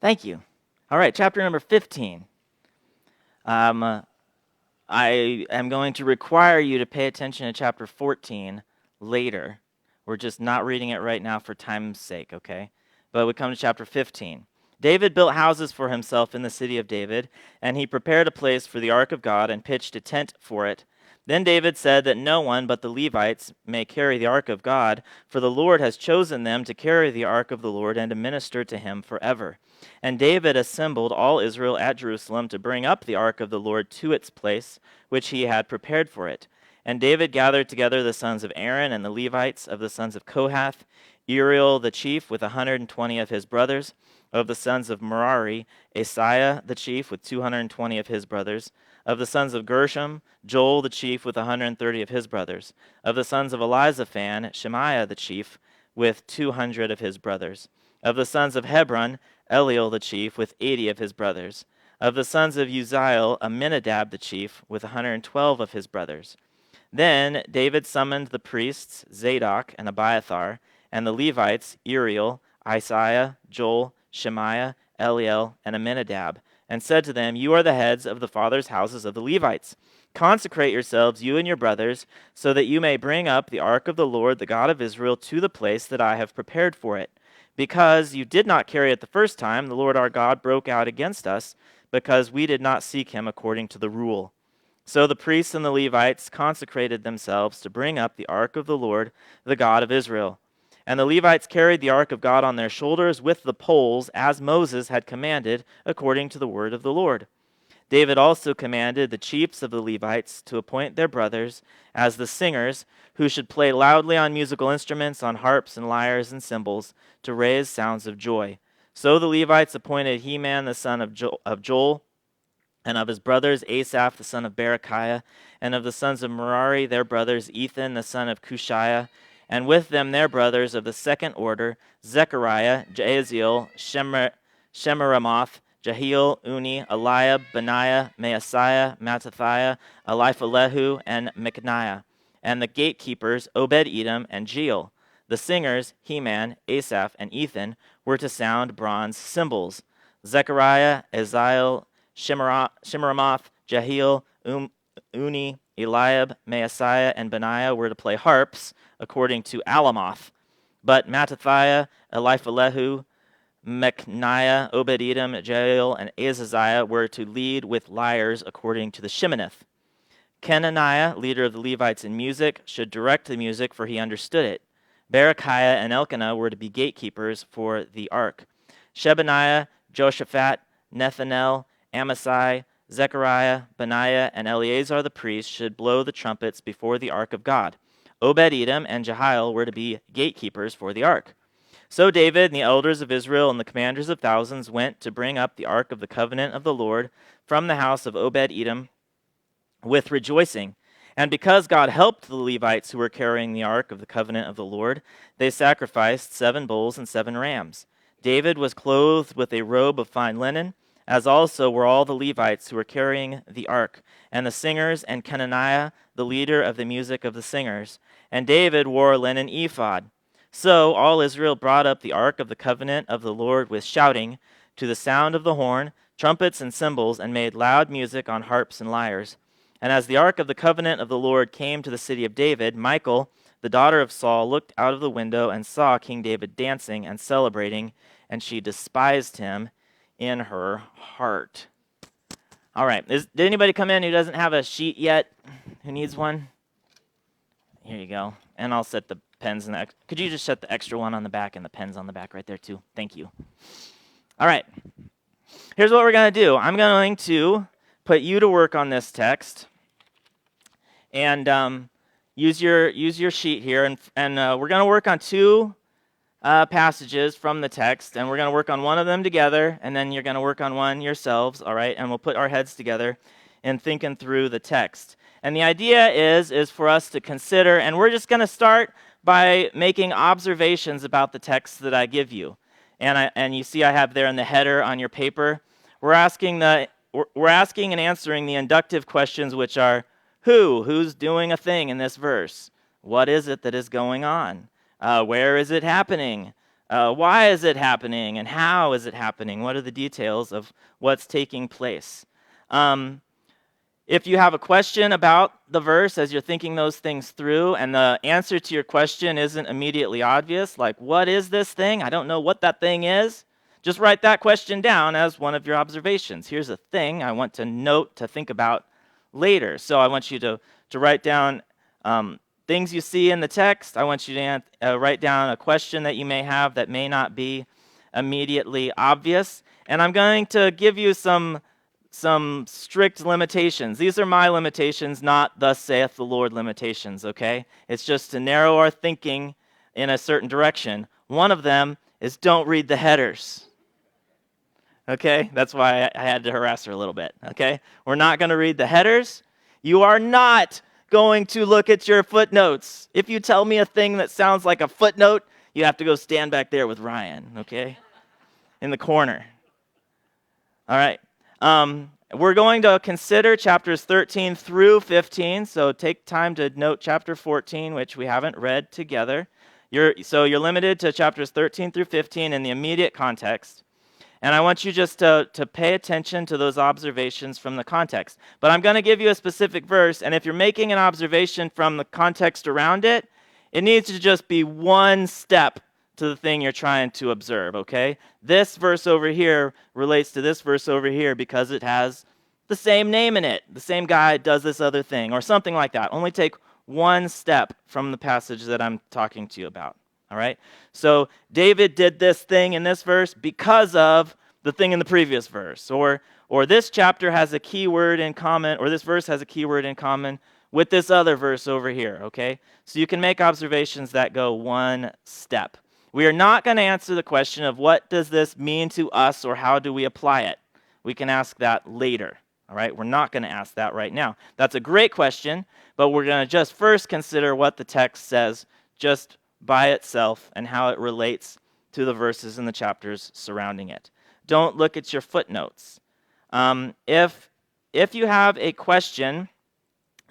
Thank you. All right, chapter number 15. I am going to require you to pay attention to chapter 14 later. We're just not reading it right now for time's sake, okay? But we come to chapter 15. David built houses for himself in the city of David, and he prepared a place for the ark of God and pitched a tent for it. Then David said that no one but the Levites may carry the ark of God, for the Lord has chosen them to carry the ark of the Lord and to minister to him forever. And David assembled all Israel at Jerusalem to bring up the ark of the Lord to its place, which he had prepared for it. And David gathered together the sons of Aaron and the Levites of the sons of Kohath, Uriel the chief with 120 of his brothers, of the sons of Merari, Asaiah the chief with 220 of his brothers, of the sons of Gershom, Joel the chief with 130 of his brothers, of the sons of Elizaphan, Shemaiah the chief with 200 of his brothers, of the sons of Hebron, Eliel the chief with 80 of his brothers, of the sons of Uzziel, Aminadab the chief with 112 of his brothers. Then David summoned the priests Zadok and Abiathar, and the Levites Uriel, Isaiah, Joel, Shemaiah, Eliel, and Aminadab, and said to them, "You are the heads of the fathers' houses of the Levites. Consecrate yourselves, you and your brothers, so that you may bring up the ark of the Lord, the God of Israel, to the place that I have prepared for it. Because you did not carry it the first time, the Lord our God broke out against us, because we did not seek him according to the rule." So the priests and the Levites consecrated themselves to bring up the ark of the Lord, the God of Israel. And the Levites carried the ark of God on their shoulders with the poles, as Moses had commanded, according to the word of the Lord. David also commanded the chiefs of the Levites to appoint their brothers as the singers, who should play loudly on musical instruments, on harps and lyres and cymbals, to raise sounds of joy. So the Levites appointed Heman the son of Joel, and of his brothers Asaph the son of Berechiah, and of the sons of Merari their brothers Ethan the son of Cushiah, and with them their brothers of the second order, Zechariah, Jaaziel, Shemiramoth, Jehiel, Uni, Eliab, Benaiah, Maaseiah, Mattathiah, Eliphalehu, and Micaniah, and the gatekeepers Obed-Edom and Jeiel. The singers, Heman, Asaph, and Ethan, were to sound bronze cymbals. Zechariah, Aziel, Shemiramoth, Jehiel, Uni, Eliab, Maaseiah, and Benaiah were to play harps, according to Alamoth. But Mattathiah, Eliphalehu, Micaniah, Obed-Edom, Jeiel, and Azaziah were to lead with lyres, according to the Sheminith. Kenaniah, leader of the Levites in music, should direct the music, for he understood it. Berechiah and Elkanah were to be gatekeepers for the ark. Shebaniah, Joshaphat, Nethanel, Amasai, Zechariah, Benaiah, and Eleazar the priest should blow the trumpets before the ark of God. Obed-Edom and Jehiel were to be gatekeepers for the ark. So David and the elders of Israel and the commanders of thousands went to bring up the ark of the covenant of the Lord from the house of Obed-Edom with rejoicing. And because God helped the Levites who were carrying the ark of the covenant of the Lord, they sacrificed 7 bulls and 7 rams. David was clothed with a robe of fine linen, as also were all the Levites who were carrying the ark, and the singers, and Kenaniah, the leader of the music of the singers. And David wore a linen ephod. So all Israel brought up the ark of the covenant of the Lord with shouting, to the sound of the horn, trumpets, and cymbals, and made loud music on harps and lyres. And as the ark of the covenant of the Lord came to the city of David, Michal, the daughter of Saul, looked out of the window and saw King David dancing and celebrating, and she despised him in her heart. All right. Did anybody come in who doesn't have a sheet yet? Who needs one? Here you go. And I'll set the pens in the... Could you just set the extra one on the back and the pens on the back right there too? Thank you. All right. Here's what we're going to do. I'm going to put you to work on this text. And use your sheet here. And we're going to work on 2 passages from the text, and we're going to work on one of them together, and then you're going to work on one yourselves, all right? And we'll put our heads together in thinking through the text. And the idea is for us to consider, and we're just going to start by making observations about the text that I give you. And you see I have there in the header on your paper, we're asking and answering the inductive questions, which are who's doing a thing in this verse? What is it that is going on? Where is it happening? Why is it happening, and how is it happening? What are the details of what's taking place? If you have a question about the verse as you're thinking those things through, and the answer to your question isn't immediately obvious, like, what is this thing? I don't know what that thing is. Just write that question down as one of your observations. Here's a thing I want to note, to think about later. So I want you to write down things you see in the text. I want you to write down a question that you may have that may not be immediately obvious. And I'm going to give you some strict limitations. These are my limitations, not thus saith the Lord limitations, okay? It's just to narrow our thinking in a certain direction. One of them is don't read the headers. Okay? That's why I had to harass her a little bit, okay? We're not going to read the headers. You are not going to look at your footnotes. If you tell me a thing that sounds like a footnote, you have to go stand back there with Ryan, okay? In the corner. All right. We're going to consider chapters 13 through 15, so take time to note chapter 14, which we haven't read together. You're limited to chapters 13 through 15 in the immediate context. And I want you just to pay attention to those observations from the context. But I'm going to give you a specific verse, and if you're making an observation from the context around it, it needs to just be one step to the thing you're trying to observe, okay? This verse over here relates to this verse over here because it has the same name in it. The same guy does this other thing, or something like that. Only take one step from the passage that I'm talking to you about. All right? So David did this thing in this verse because of the thing in the previous verse. Or this chapter has a key word in common, or this verse has a key word in common with this other verse over here, okay? So you can make observations that go one step. We are not going to answer the question of what does this mean to us or how do we apply it. We can ask that later, all right? We're not going to ask that right now. That's a great question, but we're going to just first consider what the text says just by itself and how it relates to the verses and the chapters surrounding it. Don't look at your footnotes. If you have a question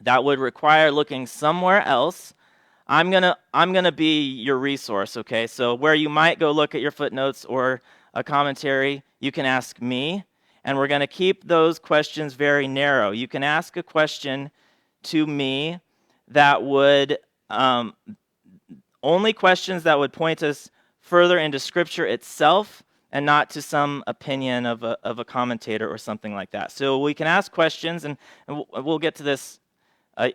that would require looking somewhere else, I'm gonna be your resource, okay? So where you might go look at your footnotes or a commentary, you can ask me, and we're gonna keep those questions very narrow. You can ask a question to me that would only questions that would point us further into Scripture itself and not to some opinion of a commentator or something like that. So we can ask questions, and we'll get to this.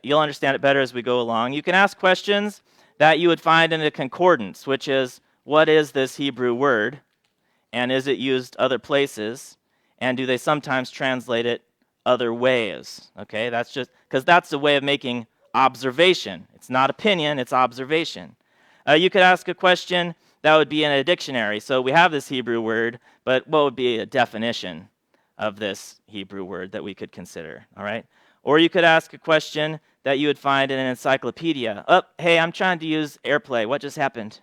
You'll understand it better as we go along. You can ask questions that you would find in a concordance, which is, what is this Hebrew word? And is it used other places? And do they sometimes translate it other ways? Okay, that's just, because that's a way of making observation. It's not opinion, it's observation. You could ask a question that would be in a dictionary. So we have this Hebrew word, but what would be a definition of this Hebrew word that we could consider, all right? Or you could ask a question that you would find in an encyclopedia. Oh, hey, I'm trying to use AirPlay. What just happened?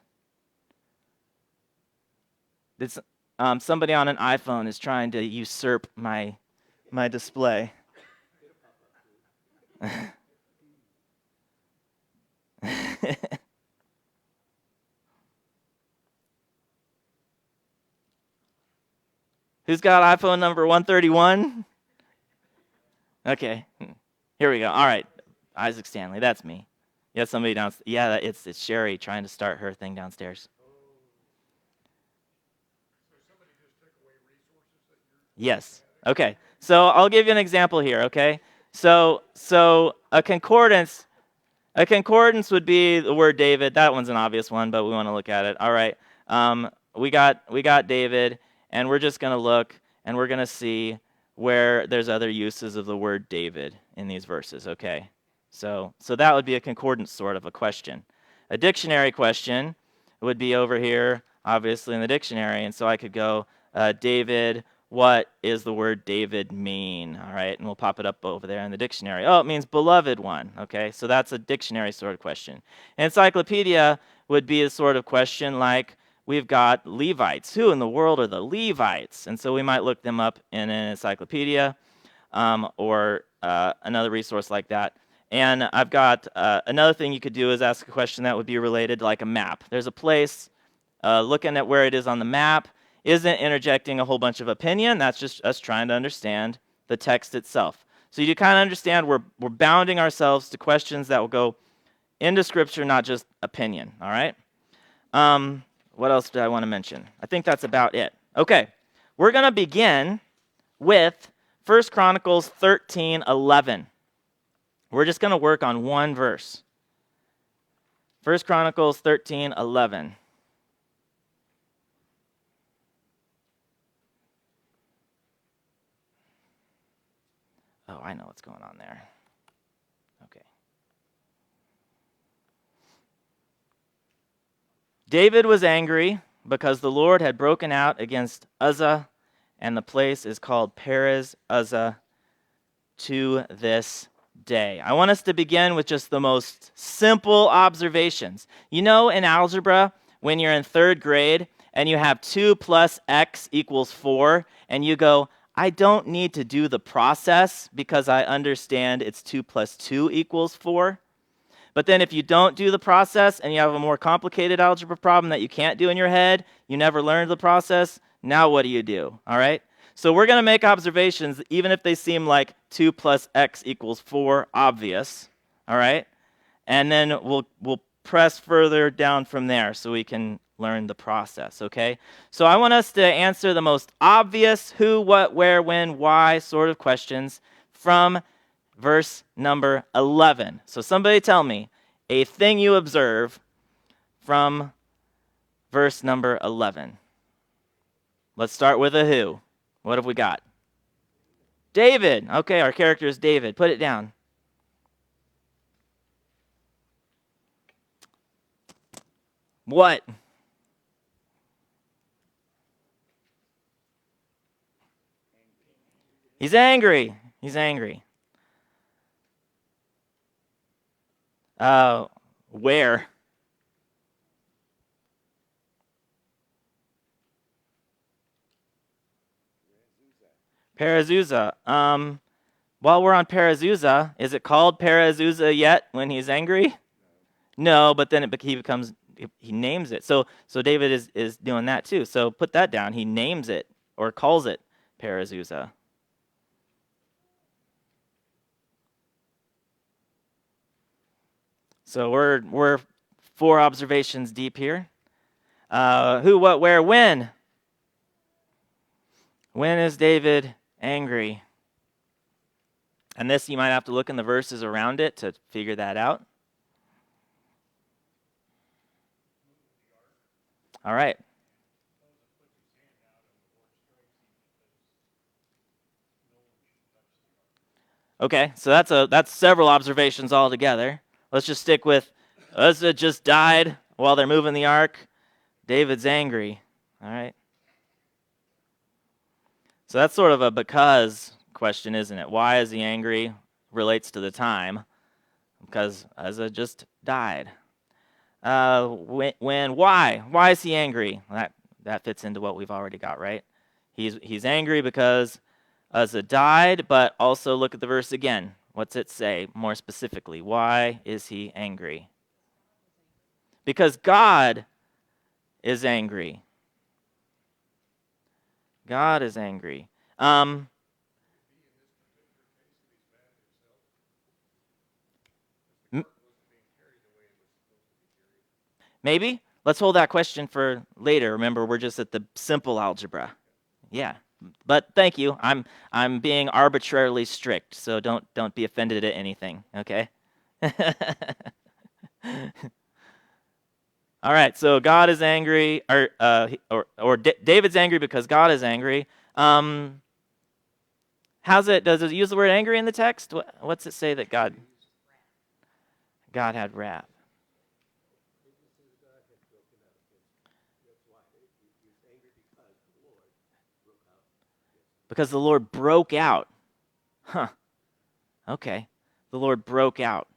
Somebody on an iPhone is trying to usurp my display. Who's got iPhone number 131? Okay, here we go. All right, Isaac Stanley, that's me. You have somebody downstairs. Yeah, it's Sherry trying to start her thing downstairs. Yes. Okay. So I'll give you an example here. Okay. So a concordance would be the word David. That one's an obvious one, but we want to look at it. All right. We got David, and we're just going to look, and we're going to see where there's other uses of the word David in these verses. Okay. So that would be a concordance sort of a question. A dictionary question would be over here, obviously in the dictionary, and so I could go, David, what is the word David mean? All right, and we'll pop it up over there in the dictionary. Oh, it means beloved one. Okay, so that's a dictionary sort of question. Encyclopedia would be a sort of question like, we've got Levites. Who in the world are the Levites? And so we might look them up in an encyclopedia or another resource like that. And I've got another thing you could do is ask a question that would be related to like a map. There's a place looking at where it is on the map, isn't interjecting a whole bunch of opinion. That's just us trying to understand the text itself. So you kind of understand we're bounding ourselves to questions that will go into Scripture, not just opinion, all right? What else did I want to mention? I think that's about it. Okay, we're going to begin with 1 Chronicles 13:11. We're just going to work on one verse. 1 Chronicles 13:11. Oh, I know what's going on there. Okay. David was angry because the Lord had broken out against Uzzah, and the place is called Perez Uzzah to this day. I want us to begin with just the most simple observations. You know, in algebra, when you're in third grade and you have 2 plus x equals 4, and you go, I don't need to do the process because I understand it's 2 plus 2 equals 4. But then if you don't do the process and you have a more complicated algebra problem that you can't do in your head, you never learned the process, now what do you do? All right? So we're going to make observations even if they seem like 2 plus x equals 4 obvious. All right? And then we'll press further down from there so we can learn the process, okay? So I want us to answer the most obvious who, what, where, when, why sort of questions from verse number 11. So somebody tell me a thing you observe from verse number 11. Let's start with a who. What have we got? David. Okay, our character is David. Put it down. What? He's angry. He's angry. Where? Perezusa. While we're on Perezusa, is it called Perezusa yet when he's angry? No, but then he names it. So David is doing that too. So put that down. He names it or calls it Perezusa. So we're 4 observations deep here. Who, what, where, when? When is David angry? And this, you might have to look in the verses around it to figure that out. All right. Okay, so that's several observations altogether. Let's just stick with Uzzah just died while they're moving the ark. David's angry. All right. So that's sort of a because question, isn't it? Why is he angry? Relates to the time. Because Uzzah just died. Why? Why is he angry? That fits into what we've already got, right? He's angry because Uzzah died, but also look at the verse again. What's it say more specifically? Why is he angry? Because God is angry. God is angry. Maybe? Let's hold that question for later. Remember, we're just at the simple algebra. Yeah. But thank you. I'm being arbitrarily strict, so don't be offended at anything, okay? All right, so God is angry, or David's angry because God is angry. Does it use the word angry in the text? What's it say that God had wrath? Because the Lord broke out. Huh. Okay. The Lord broke out.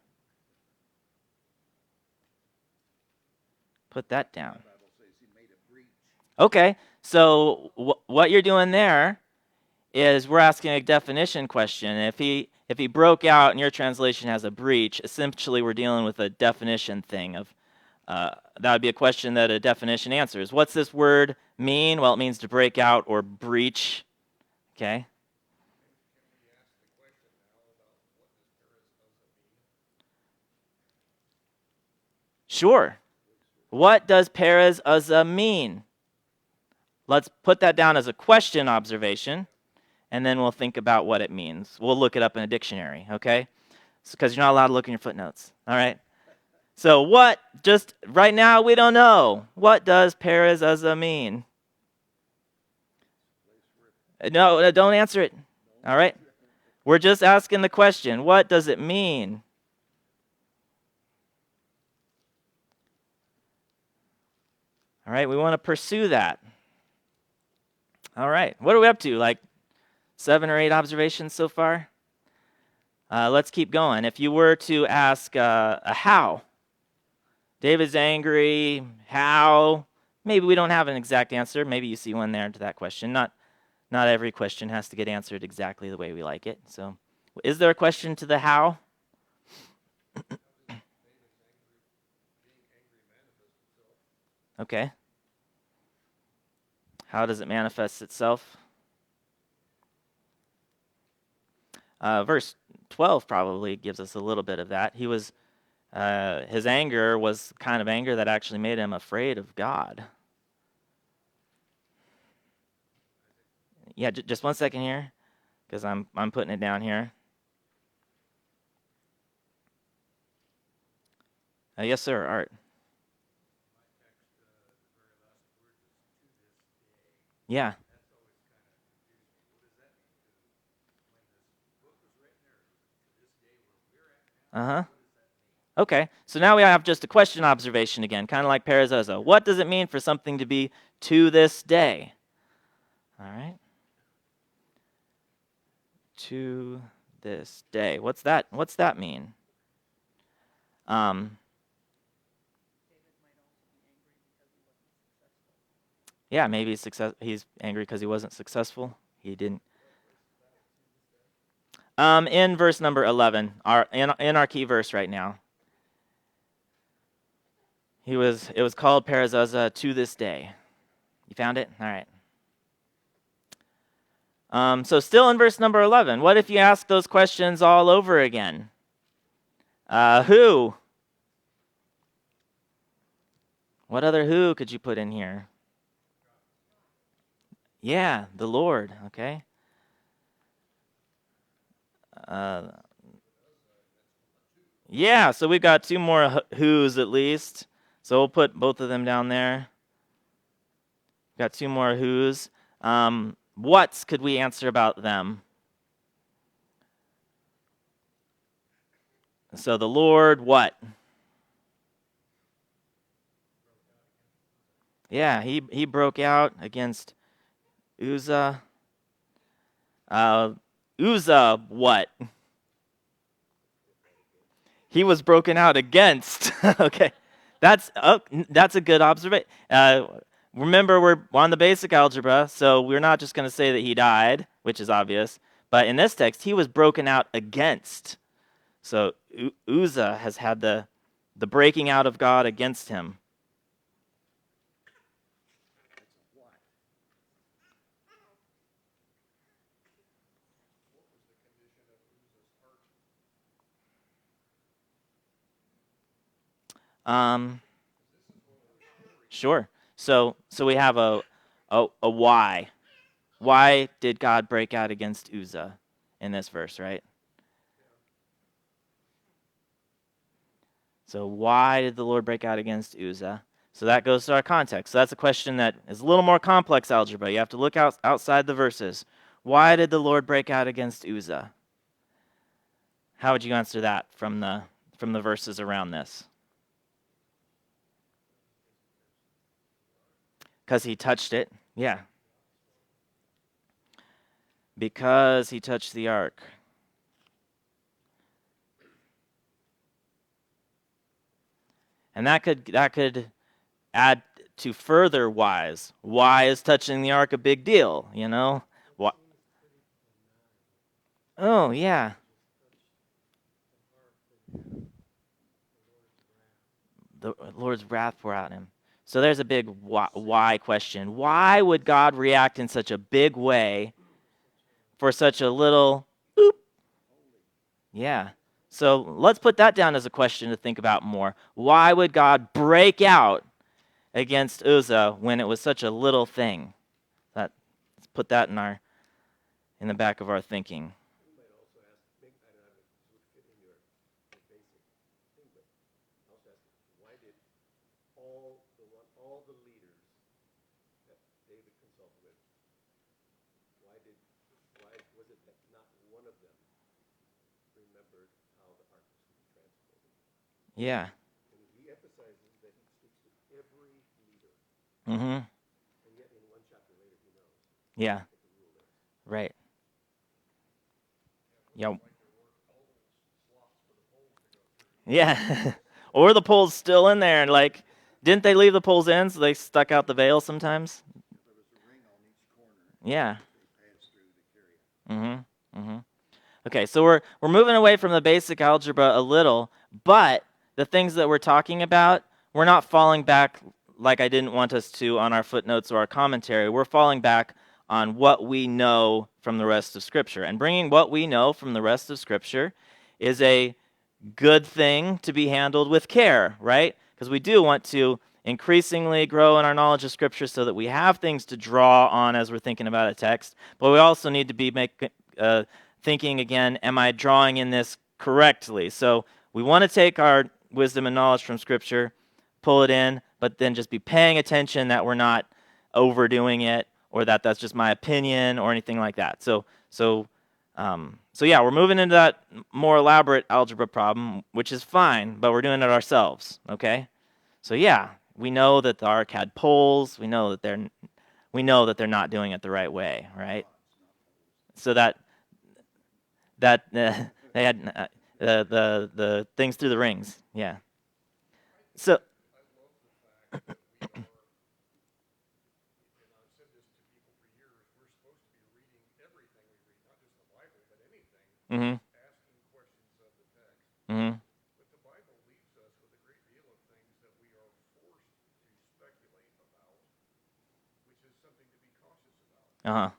Put that down. Okay. So what you're doing there is we're asking a definition question. If he broke out and your translation has a breach, essentially we're dealing with a definition thing of That would be a question that a definition answers. What's this word mean? Well, it means to break out or breach. Okay. Sure. What does Perez Uzzah mean? Let's put that down as a question observation, and then we'll think about what it means. We'll look it up in a dictionary, okay? Because you're not allowed to look in your footnotes, all right? So what, just right now, we don't know. What does Perez Uzzah mean? No, don't answer it, all right? We're just asking the question. What does it mean? All right, we want to pursue that. All right, what are we up to? Like 7 or 8 observations so far? Let's keep going. If you were to ask a how, David's angry, how? Maybe we don't have an exact answer. Maybe you see one there to that question. Not every question has to get answered exactly the way we like it. So, is there a question to the how? Okay. How does it manifest itself? Verse 12 probably gives us a little bit of that. His anger was the kind of anger that actually made him afraid of God. Yeah, just 1 second here, because I'm putting it down here. Yes, sir, Art. Yeah. Uh-huh. Okay, so now we have just a question observation again, kind of like Perez Uzzah. What does it mean for something to be to this day? All right. To this day. What's that mean? Yeah, maybe he's angry because he wasn't successful. He didn't. In verse number 11, in our key verse right now, it was called Perez Uzzah to this day. You found it? All right. So still in verse number 11, what if you ask those questions all over again? Who? What other who could you put in here? Yeah, the Lord, okay? Yeah, so we've got 2 more who's at least. So we'll put both of them down there. Got 2 more who's. What's could we answer about them? So the Lord, what? Yeah, he broke out against Uzzah. Uzzah, what? He was broken out against. Okay, that's a good observation. Remember, we're on the basic algebra, so we're not just going to say that he died, which is obvious. But in this text, he was broken out against. So Uzzah has had the breaking out of God against him. Sure. So we have a why. Why did God break out against Uzzah in this verse, right? So why did the Lord break out against Uzzah? So that goes to our context. So that's a question that is a little more complex algebra. You have to look outside the verses. Why did the Lord break out against Uzzah? How would you answer that from the verses around this? Because he touched it. Yeah. Because he touched the ark. And that could add to further whys. Why is touching the ark a big deal? You know? Why? Oh, yeah. the Lord's wrath poured out on him. So there's a big why question. Why would God react in such a big way for such a little oop? Yeah. So let's put that down as a question to think about more. Why would God break out against Uzzah when it was such a little thing? Let's put that in the back of our thinking. Yeah. Mm-hmm. Yeah. Right. Yeah. Yeah. Or the pole's still in there, and like, didn't they leave the poles in so they stuck out the veil sometimes? Yeah. Mm-hmm. Mm-hmm. Okay, so we're moving away from the basic algebra a little, but the things that we're talking about, we're not falling back like I didn't want us to on our footnotes or our commentary. We're falling back on what we know from the rest of Scripture. And bringing what we know from the rest of Scripture is a good thing to be handled with care, right? Because we do want to increasingly grow in our knowledge of Scripture so that we have things to draw on as we're thinking about a text. But we also need to be thinking again, am I drawing in this correctly? So we want to take our wisdom and knowledge from Scripture, pull it in, but then just be paying attention that we're not overdoing it or that that's just my opinion or anything like that. So yeah, we're moving into that more elaborate algebra problem, which is fine, but we're doing it ourselves, okay? So yeah, we know that the ark had poles. We know that they're not doing it the right way, right? So that they had the things through the rings, yeah. So mm-hmm. Mm-hmm. Uh-huh.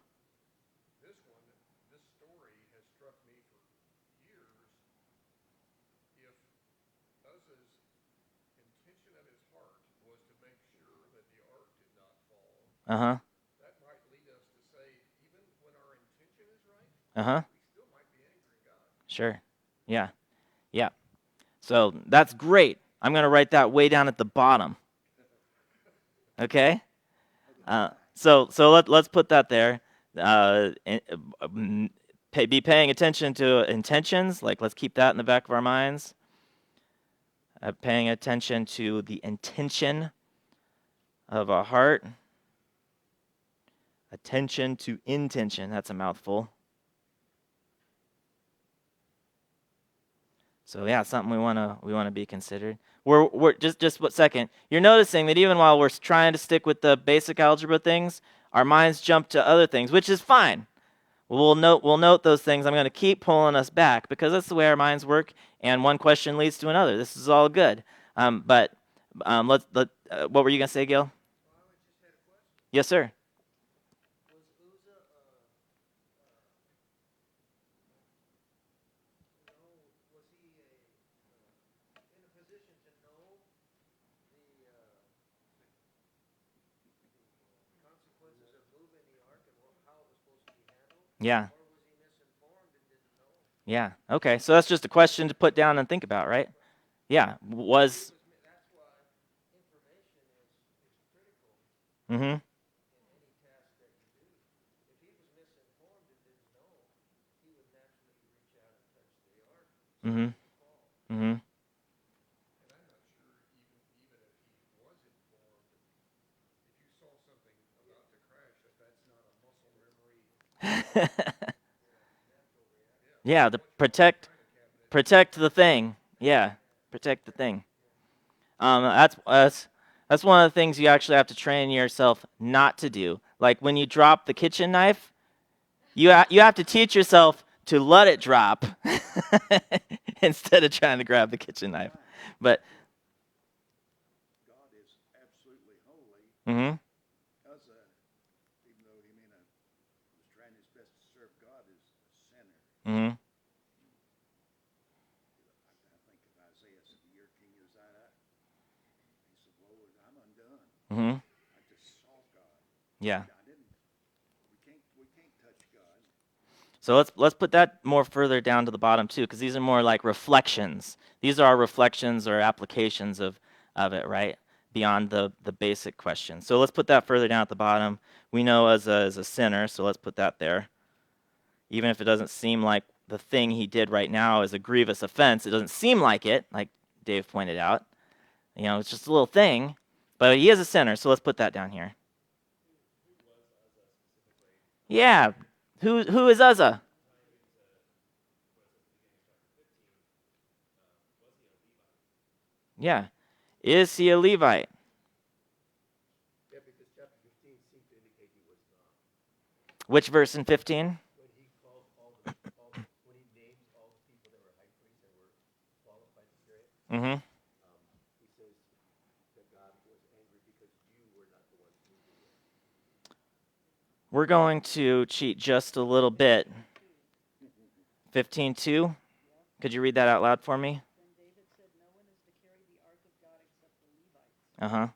Uh-huh. Uh-huh. Sure. Yeah. Yeah. So that's great. I'm going to write that way down at the bottom. Okay? Let's put that there. Be paying attention to intentions. Like, let's keep that in the back of our minds. Paying attention to the intention of a heart. Attention to intention. That's a mouthful. So yeah, something we wanna be considered. We're just what second. You're noticing that even while we're trying to stick with the basic algebra things, our minds jump to other things, which is fine. We'll note those things. I'm going to keep pulling us back because that's the way our minds work, and one question leads to another. This is all good. But what were you going to say, Gil? Yes, sir. Yeah. Yeah. Okay. So that's just a question to put down and think about, right? Yeah. Was. Mm-hmm. Mm-hmm. Mm-hmm. Yeah. The protect the thing. Yeah. Protect the thing. That's one of the things you actually have to train yourself not to do. Like when you drop the kitchen knife, you have to teach yourself to let it drop instead of trying to grab the kitchen knife. But Mm-hmm. Uzzah, even though he may not was trying his best to serve God, is a sinner. Mm-hmm. I think of Isaiah said, "The year King Uzziah, he said, Lord, I'm undone. Mm-hmm. I just saw God. Yeah. I didn't. We can't touch God." So let's put that more further down to the bottom too, because these are more like reflections. These are our reflections or applications of it, right? Beyond the basic question. So let's put that further down at the bottom. We know Uzzah is a sinner, so let's put that there. Even if it doesn't seem like the thing he did right now is a grievous offense, it doesn't seem like it, like Dave pointed out. You know, it's just a little thing, but he is a sinner, so let's put that down here. Yeah. Who is Uzzah? Yeah. Is he a Levite? Yeah, because chapter 15 seemed to indicate he was not. Which verse in 15? When he called when he named all the people that were high priests that were qualified to carry it, Mm-hmm. he says that God was angry because you were not the ones moving it. We're going to cheat just a little bit. 15:2. Could you read that out loud for me? Then David said, "No one is to carry the ark of God except the Levites, Uh-huh.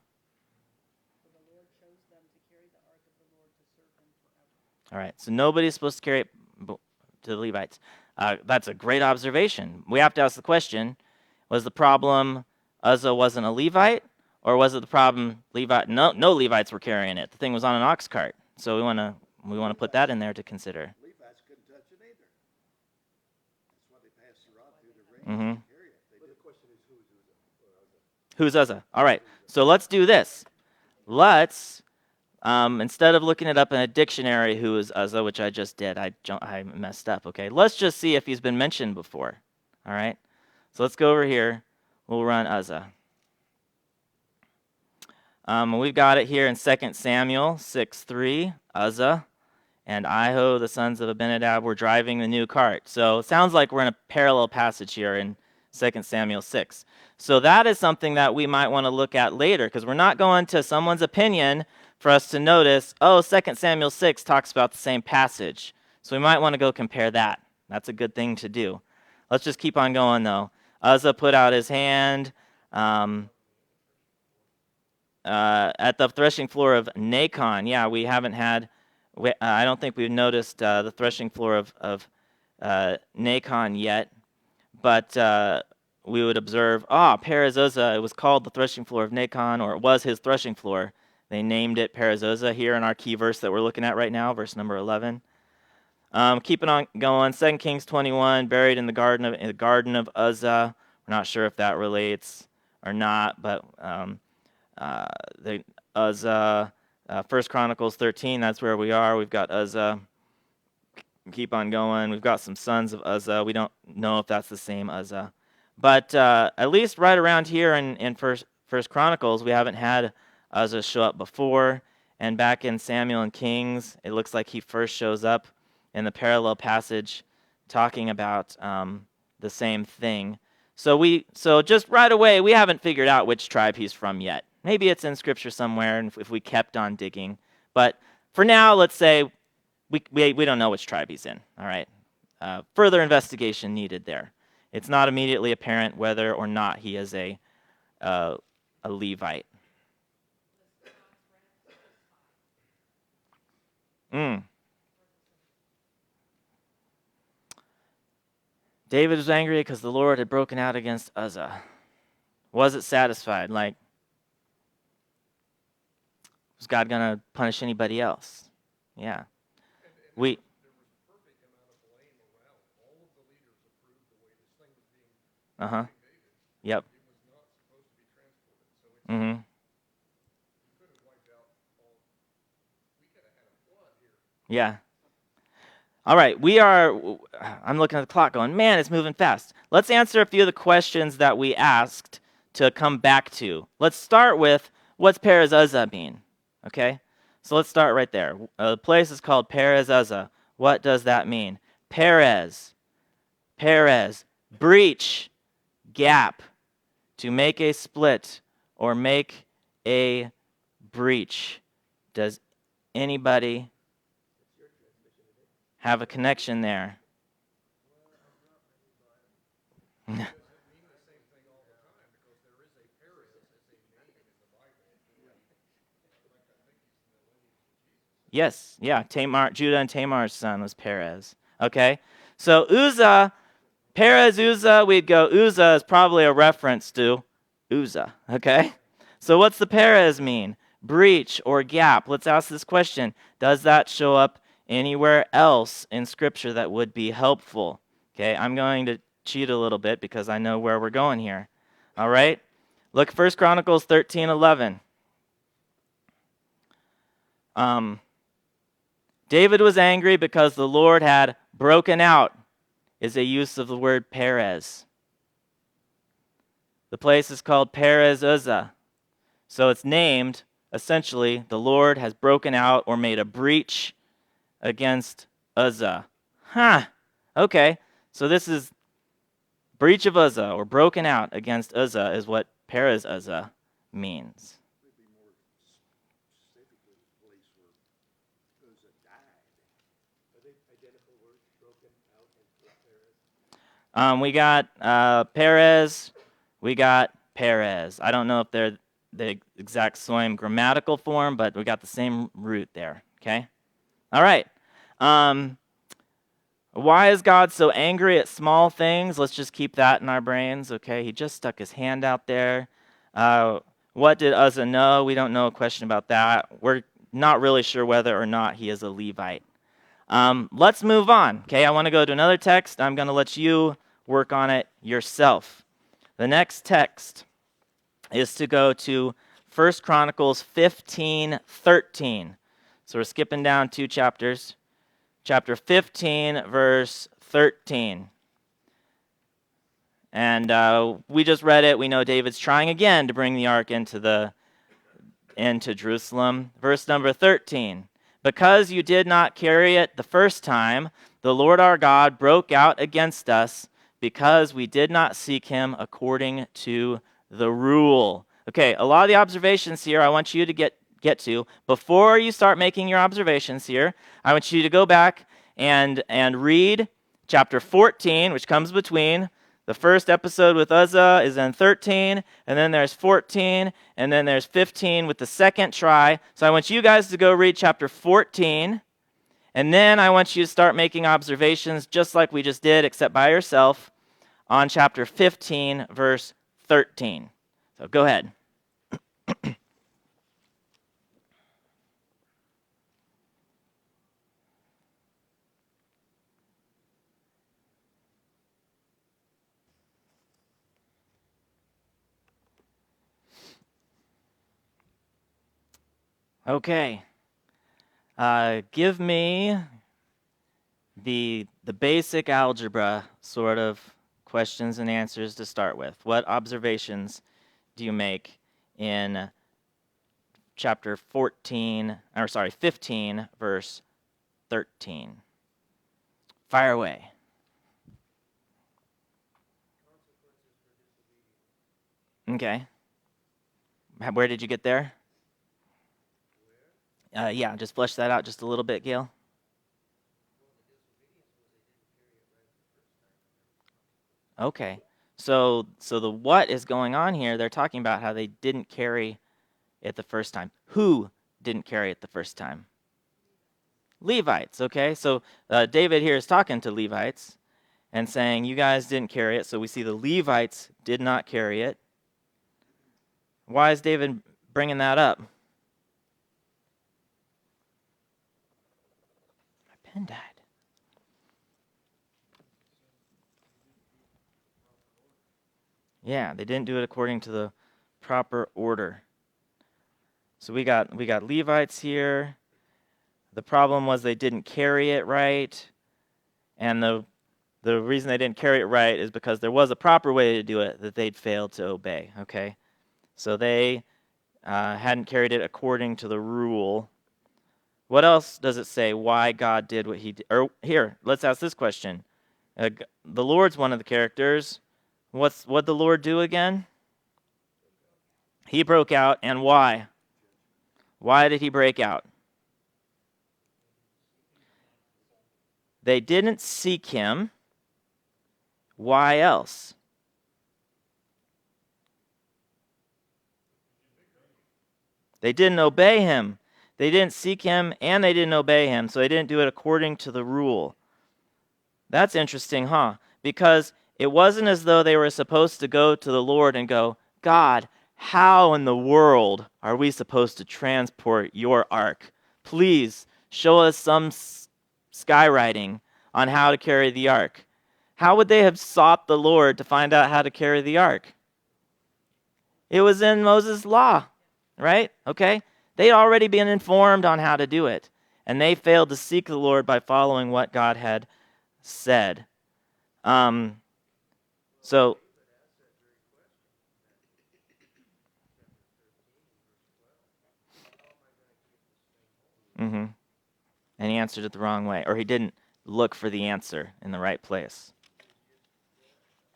for the Lord chose them to carry the ark of the Lord to serve him forever." All right. So nobody's supposed to carry it to the Levites. That's a great observation. We have to ask the question, was the problem Uzzah wasn't a Levite, or was it the problem no Levites were carrying it? The thing was on an ox cart. So we want to put that in there to consider. Levites couldn't touch it either. That's why they passed the rod through the ring Mm-hmm. to carry it. But the question is, who's Uzzah? Who's Uzzah? All right. So let's do this. Let's instead of looking it up in a dictionary, who is Uzzah, which I just did, I messed up. Okay, let's just see if he's been mentioned before. All right, so let's go over here. We'll run Uzzah. We've got it here in 2 Samuel 6:3. Uzzah and Iho, the sons of Abinadab, were driving the new cart. So it sounds like we're in a parallel passage here in 2 Samuel 6. So that is something that we might want to look at later, because we're not going to someone's opinion for us to notice, 2 Samuel 6 talks about the same passage. So we might want to go compare that. That's a good thing to do. Let's just keep on going, though. Uzzah put out his hand at the threshing floor of Nacon. Yeah, we haven't had, I don't think we've noticed the threshing floor of Nacon yet, but we would observe, Perez Uzzah, it was called the threshing floor of Nacon, or it was his threshing floor. They named it Perez Uzzah here in our key verse that we're looking at right now, verse number 11. Keeping on going, 2 Kings 21, buried in the garden of Uzzah. We're not sure if that relates or not, but Uzzah, 1 Chronicles 13, that's where we are. We've got Uzzah. Keep on going. We've got some sons of Uzzah. We don't know if that's the same Uzzah. But at least right around here in First Chronicles, we haven't had Uzzah show up before. And back in Samuel and Kings, it looks like he first shows up in the parallel passage talking about the same thing. So just right away, we haven't figured out which tribe he's from yet. Maybe it's in Scripture somewhere, and if we kept on digging. But for now, let's say we don't know which tribe he's in. All right. Further investigation needed there. It's not immediately apparent whether or not he is a Levite. David was angry because the Lord had broken out against Uzzah. Was it satisfied? Like, was God going to punish anybody else? Yeah. We. Uh-huh. Yep. Mm-hmm. Yeah. All right, I'm looking at the clock going, man, it's moving fast. Let's answer a few of the questions that we asked to come back to. Let's start with, what's Perez Uzzah mean? Okay, so let's start right there. The place is called Perez Uzzah. What does that mean? Perez, breach, gap, to make a split or make a breach. Does anybody have a connection there? Yes, yeah, Tamar, Judah and Tamar's son was Perez. Okay, so Uzzah, Perez, Uzzah, we'd go, Uzzah is probably a reference to Uzzah, okay? So what's the Perez mean? Breach or gap. Let's ask this question. Does that show up anywhere else in Scripture that would be helpful? Okay, I'm going to cheat a little bit because I know where we're going here. All right? Look, 1 Chronicles 13:11. David was angry because the Lord had broken out, is a use of the word Perez. The place is called Perez Uzzah. So it's named, essentially, the Lord has broken out or made a breach against Uzzah. Okay, so this is breach of Uzzah or broken out against Uzzah is what Perez Uzzah means. Maybe more specifically, the place where Uzzah died. Are they identical words, broken out and Perez? We got Perez, we got Perez. I don't know if they're the exact same grammatical form, but we got the same root there, okay? All right. Why is God so angry at small things? Let's just keep that in our brains, okay? He just stuck his hand out there. What did Uzzah know? We don't know a question about that. We're not really sure whether or not he is a Levite. Let's move on, okay? I want to go to another text. I'm going to let you work on it yourself. The next text is to go to 1 Chronicles 15:13. So we're skipping down 2 chapters. Chapter 15, verse 13. And we just read it. We know David's trying again to bring the ark into Jerusalem. Verse number 13. Because you did not carry it the first time, the Lord our God broke out against us because we did not seek him according to the rule. Okay, a lot of the observations here I want you to get to. Before you start making your observations here, I want you to go back and read chapter 14, which comes between. The first episode with Uzzah is in 13, and then there's 14, and then there's 15 with the second try. So I want you guys to go read chapter 14, and then I want you to start making observations just like we just did, except by yourself, on chapter 15, verse 13. So go ahead. Okay. Give me the basic algebra sort of questions and answers to start with. What observations do you make in chapter 15, verse 13? Fire away. Okay. Where did you get there? Yeah, just flesh that out just a little bit, Gail. Okay. So the what is going on here, they're talking about how they didn't carry it the first time. Who didn't carry it the first time? Levites, okay? So David here is talking to Levites and saying, you guys didn't carry it. So we see the Levites did not carry it. Why is David bringing that up? My pen died. Yeah, they didn't do it according to the proper order. So we got Levites here. The problem was they didn't carry it right. And the reason they didn't carry it right is because there was a proper way to do it that they'd failed to obey, okay? So they hadn't carried it according to the rule. What else does it say why God did what he did? Or here, let's ask this question. The Lord's one of the characters. What'd the Lord do again? He broke out, and why? Why did he break out? They didn't seek him. Why else? They didn't obey him. They didn't seek him and they didn't obey him, so they didn't do it according to the rule. That's interesting, huh? Because it wasn't as though they were supposed to go to the Lord and go, God, how in the world are we supposed to transport your ark? Please show us some skywriting on how to carry the ark. How would they have sought the Lord to find out how to carry the ark? It was in Moses' law, right? Okay? They'd already been informed on how to do it, and they failed to seek the Lord by following what God had said. So, and he answered it the wrong way, or he didn't look for the answer in the right place.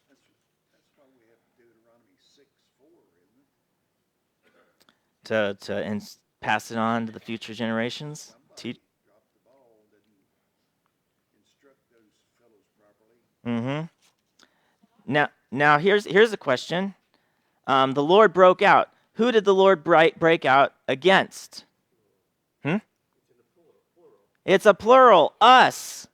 That's why we have Deuteronomy 6:4, isn't it? To pass it on to the future generations. Somebody dropped the ball and didn't instruct those fellows properly. Now here's a question. The Lord broke out. Who did the Lord break out against? It's a plural. Us.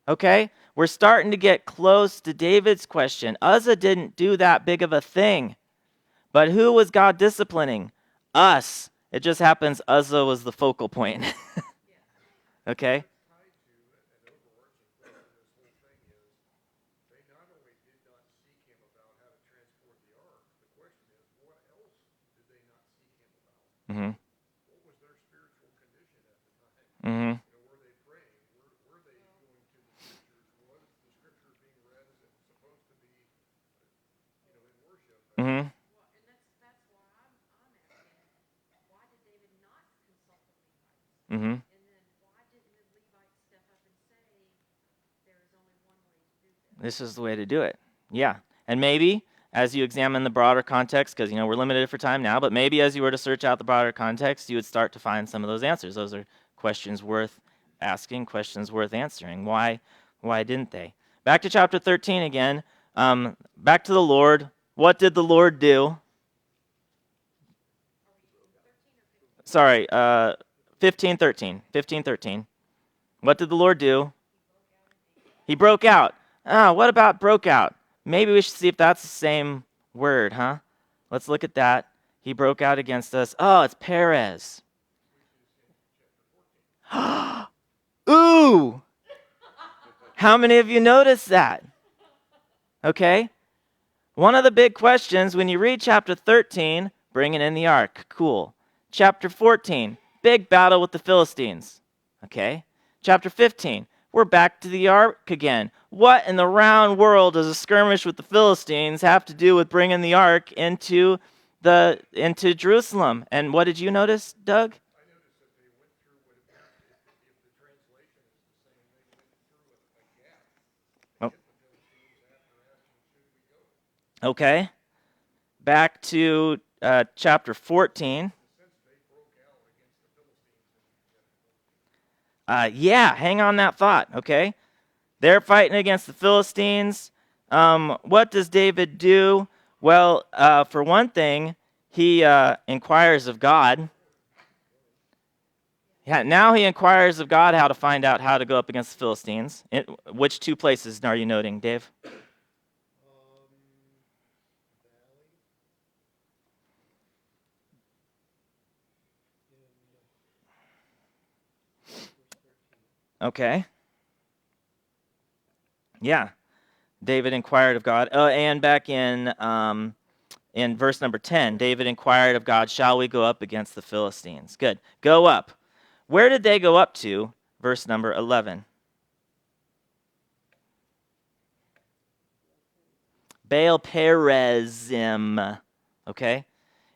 Okay? We're starting to get close to David's question. Uzzah didn't do that big of a thing. But who was God disciplining? Us. It just happens Uzzah was the focal point. Okay? Mm-hmm. What was their spiritual condition at the time? Mm-hmm. Were they praying? Were they going to the scriptures? Was the scripture being read as it was supposed to be, in worship? Mm-hmm. Well, and that's why I'm asking, why did David not consult the Levites? Mm-hmm. And then why didn't the Levites step up and say, there is only one way to do this? This is the way to do it. Yeah. And maybe as you examine the broader context, because we're limited for time now, but maybe as you were to search out the broader context, you would start to find some of those answers. Those are questions worth asking, questions worth answering. Why didn't they? Back to chapter 13 again. Back to the Lord. What did the Lord do? Sorry, 15:13. 15:13. What did the Lord do? He broke out. What about broke out? Maybe we should see if that's the same word, huh? Let's look at that. He broke out against us. Oh, it's Perez. Ooh! How many of you noticed that? Okay? One of the big questions when you read chapter 13, bringing in the ark. Cool. Chapter 14, big battle with the Philistines. Okay? Chapter 15, we're back to the ark again. What in the round world does a skirmish with the Philistines have to do with bringing the ark into Jerusalem? And what did you notice, Doug? I noticed that they went through what apparently, if the translation is the same, they went through a gap. Oh. Hit the Philistines after asking, should we go? Okay. Back to chapter 14. Yeah, hang on that thought, okay? They're fighting against the Philistines. What does David do? Well, for one thing, he inquires of God. Yeah, now he inquires of God how to find out how to go up against the Philistines. Which two places are you noting, Dave? Okay. Yeah. David inquired of God. And back in verse number 10, David inquired of God, shall we go up against the Philistines? Good. Go up. Where did they go up to? Verse number 11. Baal Perazim. Okay?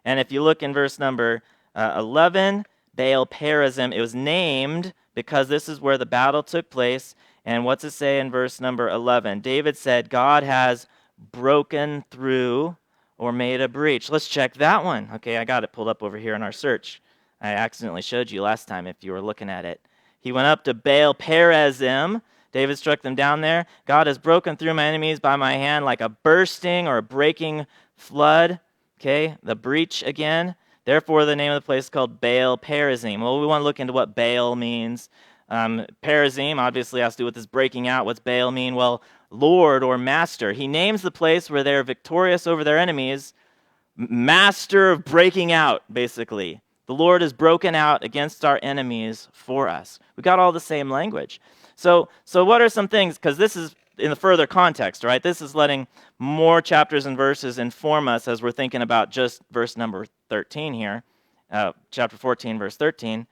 And if you look in verse number 11, Baal Perazim, it was named because this is where the battle took place. And what's it say in verse number 11? David said, God has broken through or made a breach. Let's check that one. Okay, I got it pulled up over here in our search. I accidentally showed you last time if you were looking at it. He went up to Baal Perazim. David struck them down there. God has broken through my enemies by my hand like a bursting or a breaking flood. Okay, the breach again. Therefore, the name of the place is called Baal Perazim. Well, we want to look into what Baal means. Perazim obviously has to do with this breaking out. What's Baal mean? Well, Lord or master. He names the place where they're victorious over their enemies, master of breaking out, basically. The Lord has broken out against our enemies for us. We got all the same language. So what are some things? Because this is in the further context, right? This is letting more chapters and verses inform us as we're thinking about just verse number 13 here, chapter 14, verse 13.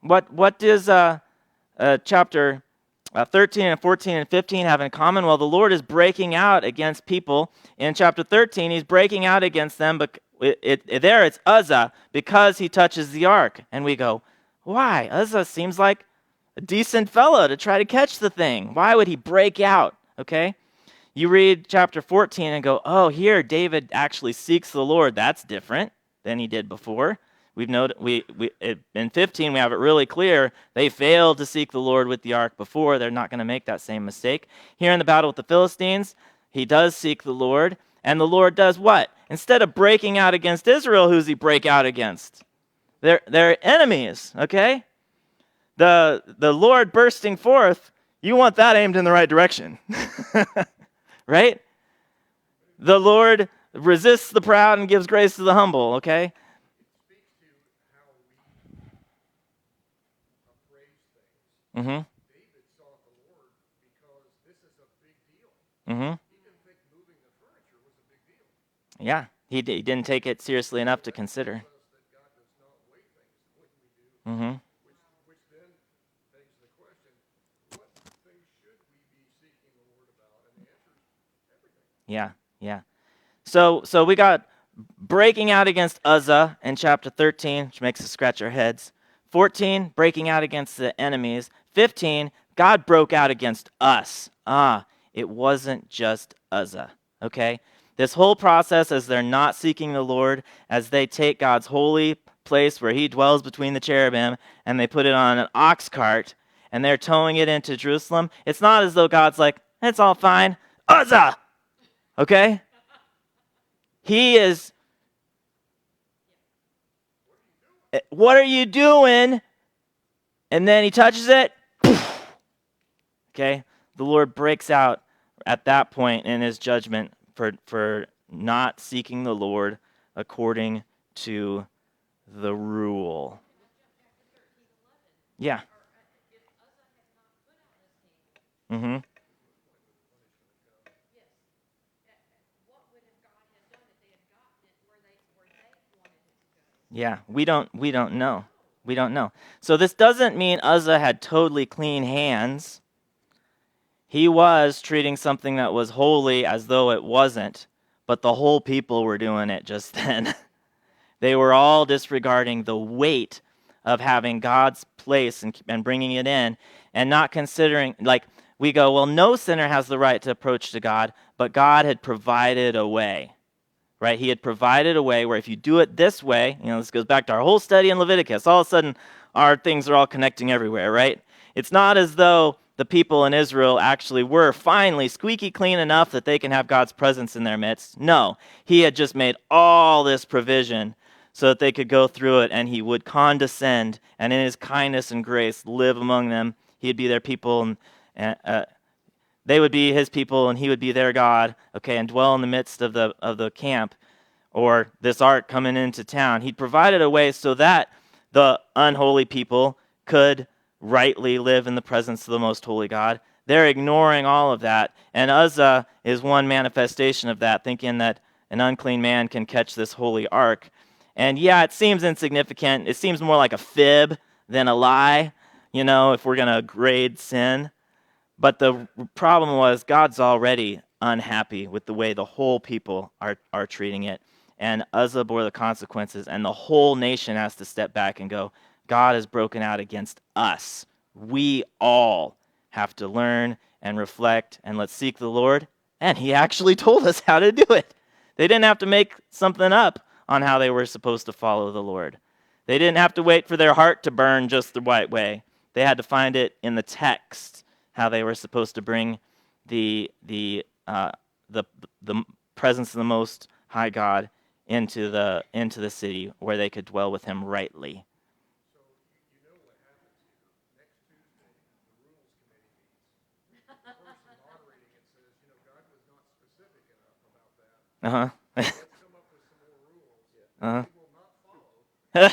What does chapter 13 and 14 and 15 have in common? Well, the Lord is breaking out against people. In chapter 13, he's breaking out against them, but there it's Uzzah because he touches the ark. And we go, why? Uzzah seems like a decent fellow to try to catch the thing. Why would he break out? Okay? You read chapter 14 and go, oh, here David actually seeks the Lord. That's different than he did before. We've noted in 15 we have it really clear. They failed to seek the Lord with the ark before. They're not going to make that same mistake. Here in the battle with the Philistines, he does seek the Lord, and the Lord does what? Instead of breaking out against Israel, who's he break out against? Their enemies, okay? The Lord bursting forth, you want that aimed in the right direction, right? The Lord resists the proud and gives grace to the humble, okay? Mm-hmm. David sought the Lord because this is a big deal. Mm-hmm. He didn't think moving the furniture was a big deal. Yeah, he didn't take it seriously enough to consider. That God does not weigh things. What do we do? Mm-hmm. Which then begs the question, what things should we be seeking the Lord about? And the answer is everything. Yeah. So we got breaking out against Uzzah in chapter 13, which makes us scratch our heads. 14, breaking out against the enemies. 15, God broke out against us. It wasn't just Uzzah, okay? This whole process as they're not seeking the Lord, as they take God's holy place where he dwells between the cherubim, and they put it on an ox cart, and they're towing it into Jerusalem, it's not as though God's like, it's all fine. Uzzah! Okay? He is, what are you doing? And then he touches it. Okay? The Lord breaks out at that point in his judgment for not seeking the Lord according to the rule. Yeah. Mm-hmm. Yeah, we don't know. We don't know. So this doesn't mean Uzzah had totally clean hands. He was treating something that was holy as though it wasn't, but the whole people were doing it just then. They were all disregarding the weight of having God's place and bringing it in, and not considering, like, we go, well, no sinner has the right to approach to God, but God had provided a way. Right? He had provided a way where if you do it this way, this goes back to our whole study in Leviticus. All of a sudden, our things are all connecting everywhere, right? It's not as though the people in Israel actually were finally squeaky clean enough that they can have God's presence in their midst. No, he had just made all this provision so that they could go through it, and he would condescend and in his kindness and grace live among them. He'd be their people, and they would be his people, and he would be their God, okay, and dwell in the midst of the camp, or this ark coming into town. He'd provided a way so that the unholy people could rightly live in the presence of the most holy God. They're ignoring all of that, and Uzzah is one manifestation of that, thinking that an unclean man can catch this holy ark. And yeah, it seems insignificant. It seems more like a fib than a lie, if we're going to grade sin. But the problem was God's already unhappy with the way the whole people are treating it. And Uzzah bore the consequences, and the whole nation has to step back and go, God has broken out against us. We all have to learn and reflect, and let's seek the Lord. And he actually told us how to do it. They didn't have to make something up on how they were supposed to follow the Lord. They didn't have to wait for their heart to burn just the right way. They had to find it in the text how they were supposed to bring the presence of the Most High God into the city where they could dwell with Him rightly. So you know what happens here. Next Tuesday, the rules committee meets. The person moderating it says, God was not specific enough about that. Let's come up with some more rules. We will not follow, but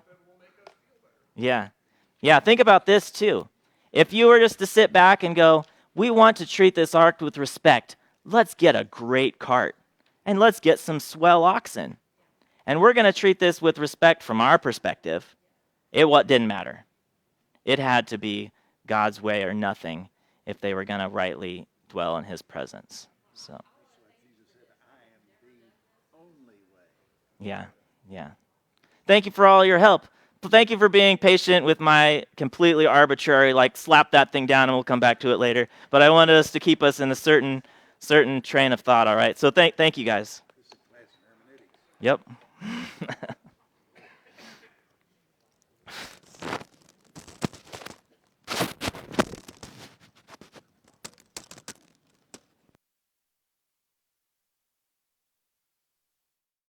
that will make us feel better. Yeah. Yeah, think about this too. If you were just to sit back and go, we want to treat this ark with respect, let's get a great cart and let's get some swell oxen. And we're going to treat this with respect from our perspective. It didn't matter. It had to be God's way or nothing if they were going to rightly dwell in His presence. So, That's why Jesus said, I am the only way. yeah. Thank you for all your help. Thank you for being patient with my completely arbitrary, slap that thing down and we'll come back to it later. But I wanted us to keep us in a certain train of thought, all right? So thank you guys. This is class in hermeneutics. Yep.